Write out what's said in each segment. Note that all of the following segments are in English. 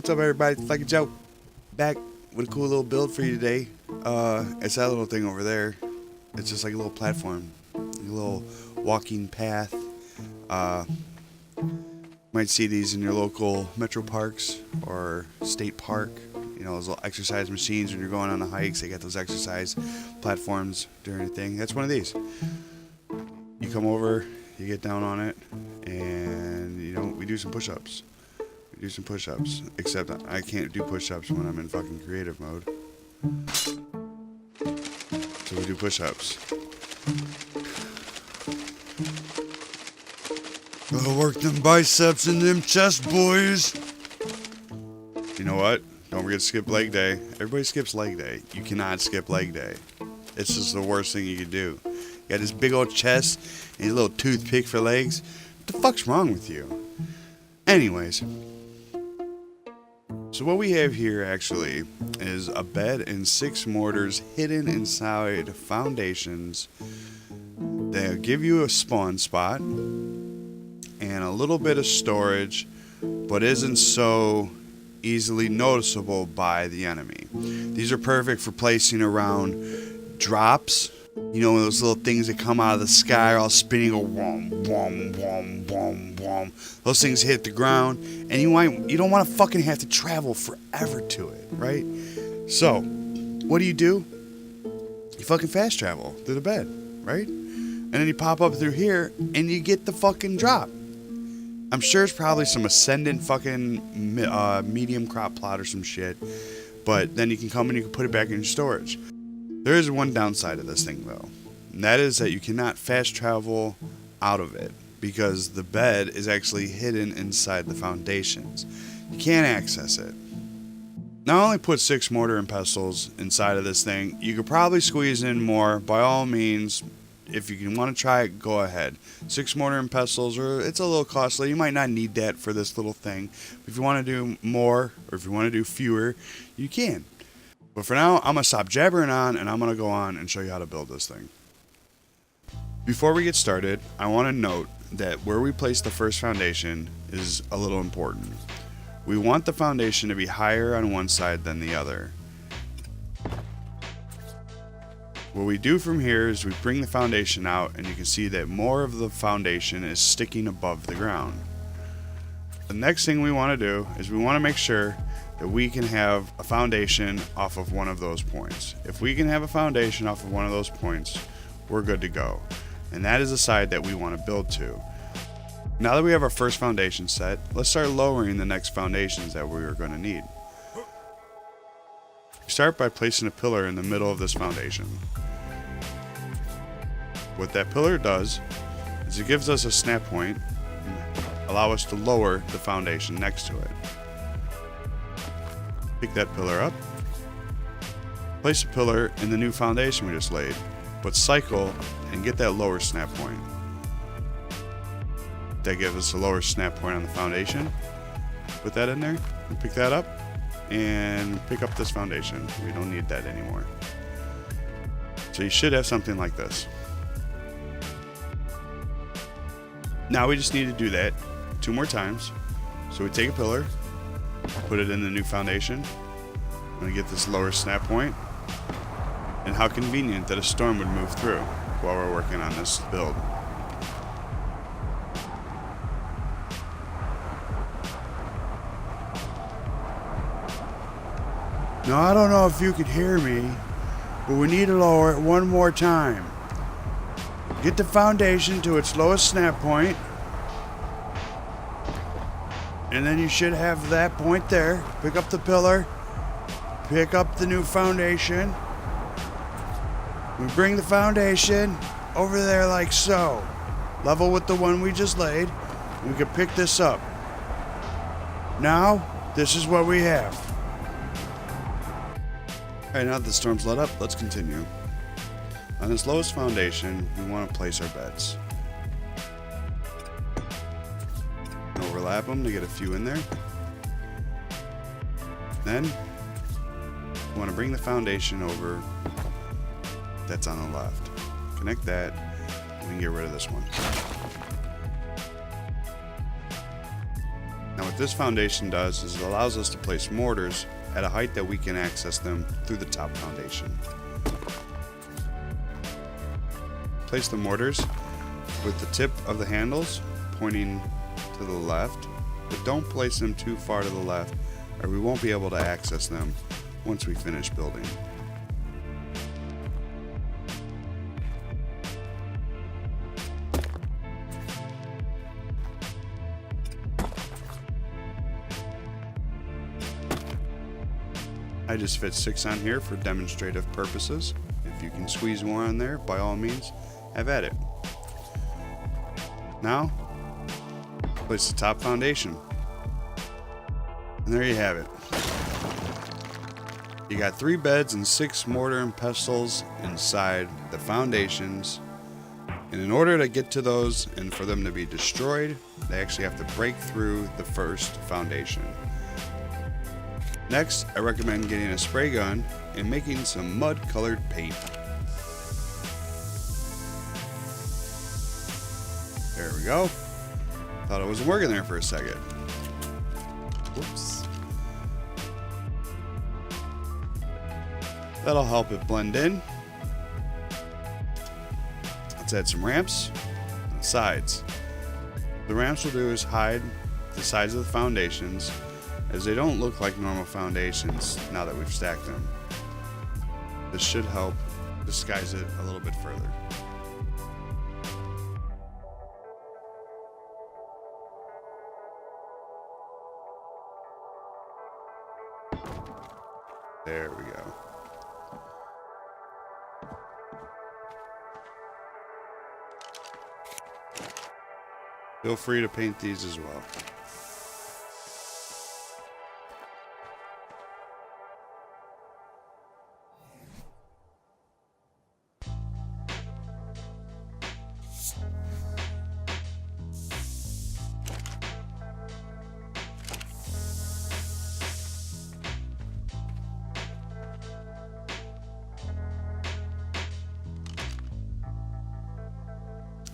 What's up, everybody? It's like a joke. Back with a cool little build for you today. It's that little thing over there. It's just like a little platform, a little walking path. Might see these in your local metro parks or state park. You know, those little exercise machines when you're going on the hikes. They got those exercise platforms during the thing. That's one of these. You come over, you get down on it, and you know, we do some push-ups. Except I can't do push-ups when I'm in fucking creative mode. So we do push-ups. Gotta work them biceps and them chest, boys. You know what? Don't forget to skip leg day. Everybody skips leg day. You cannot skip leg day. It's just the worst thing you can do. You got this big old chest and a little toothpick for legs. What the fuck's wrong with you? Anyways. So what we have here actually is a bed and 6 mortars hidden inside foundations. They'll give you a spawn spot and a little bit of storage, but isn't so easily noticeable by the enemy. These are perfect for placing around drops. You know, those little things that come out of the sky are all spinning, go whom, whom, whom, whom, whom. Those things hit the ground, and you don't want to fucking have to travel forever to it, right? So, what do? You fucking fast travel through the bed, right? And then you pop up through here, and you get the fucking drop. I'm sure it's probably some ascendant fucking medium crop plot or some shit, but then you can come and you can put it back in your storage. There is one downside of this thing, though, and that is that you cannot fast travel out of it because the bed is actually hidden inside the foundations. You can't access it. Now, I only put 6 mortar and pestles inside of this thing. You could probably squeeze in more. By all means, if you want to try it, go ahead. 6 mortar and pestles, it's a little costly. You might not need that for this little thing. If you want to do more, or if you want to do fewer, you can. But for now, I'm going to stop jabbering on, and I'm going to go on and show you how to build this thing. Before we get started, I want to note that where we place the first foundation is a little important. We want the foundation to be higher on one side than the other. What we do from here is we bring the foundation out, and you can see that more of the foundation is sticking above the ground. The next thing we want to do is we want to make sure that we can have a foundation off of one of those points. If we can have a foundation off of one of those points, we're good to go. And that is the side that we want to build to. Now that we have our first foundation set, let's start lowering the next foundations that we are going to need. Start by placing a pillar in the middle of this foundation. What that pillar does is it gives us a snap point and allow us to lower the foundation next to it. Pick that pillar up, place a pillar in the new foundation we just laid, but cycle and get that lower snap point. That gives us a lower snap point on the foundation. Put that in there and pick that up and pick up this foundation. We don't need that anymore. So you should have something like this. Now we just need to do that 2 more times. So we take a pillar, put it in the new foundation. I'm going to get this lower snap point. And how convenient that a storm would move through while we're working on this build. Now, I don't know if you could hear me, but we need to lower it one more time. Get the foundation to its lowest snap point, and then you should have that point there. Pick up the pillar, pick up the new foundation. We bring the foundation over there like so, level with the one we just laid. We can pick this up. Now, this is what we have. Alright, now that the storm's let up, let's continue. On this lowest foundation, we want to place our beds. Overlap them to get a few in there. Then, we want to bring the foundation over that's on the left. Connect that, and we can get rid of this one. Now what this foundation does is it allows us to place mortars at a height that we can access them through the top foundation. Place the mortars with the tip of the handles pointing to the left, but don't place them too far to the left or we won't be able to access them once we finish building. I just fit 6 on here for demonstrative purposes. If you can squeeze more on there, by all means, have at it. Now, place the top foundation. And there you have it. You got 3 beds and 6 mortar and pestles inside the foundations. And in order to get to those and for them to be destroyed, they actually have to break through the first foundation. Next, I recommend getting a spray gun and making some mud-colored paint. There we go. Thought it wasn't working there for a second. Whoops. That'll help it blend in. Let's add some ramps on the sides. What the ramps will do is hide the sides of the foundations, as they don't look like normal foundations now that we've stacked them. This should help disguise it a little bit further. There we go. Feel free to paint these as well.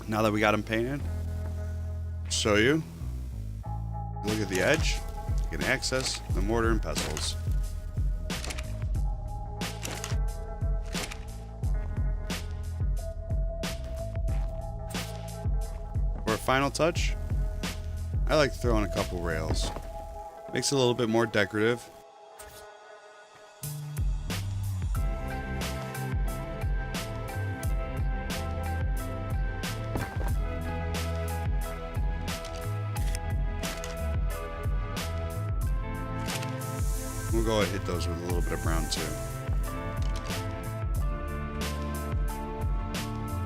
Now that we got them painted, show you. Look at the edge. You can access the mortar and pestles. For a final touch, I like to throw in a couple rails. Makes it a little bit more decorative. We'll go ahead and hit those with a little bit of brown too.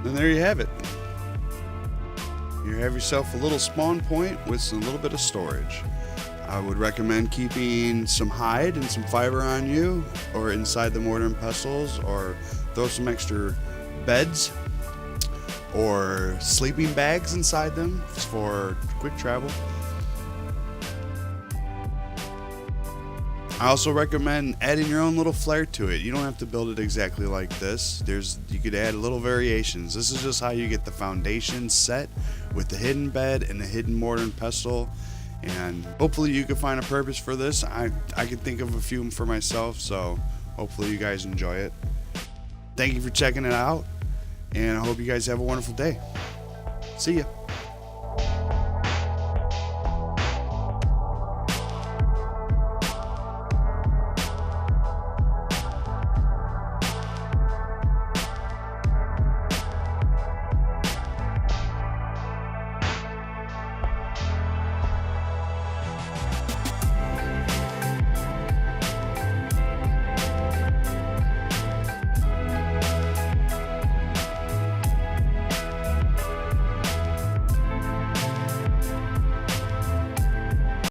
And there you have it. You have yourself a little spawn point with a little bit of storage. I would recommend keeping some hide and some fiber on you or inside the mortar and pestles, or throw some extra beds or sleeping bags inside them for quick travel. I also recommend adding your own little flair to it. You don't have to build it exactly like this. You could add little variations. This is just how you get the foundation set with the hidden bed and the hidden mortar and pestle. And hopefully you can find a purpose for this. I can think of a few for myself, so hopefully you guys enjoy it. Thank you for checking it out, and I hope you guys have a wonderful day. See ya.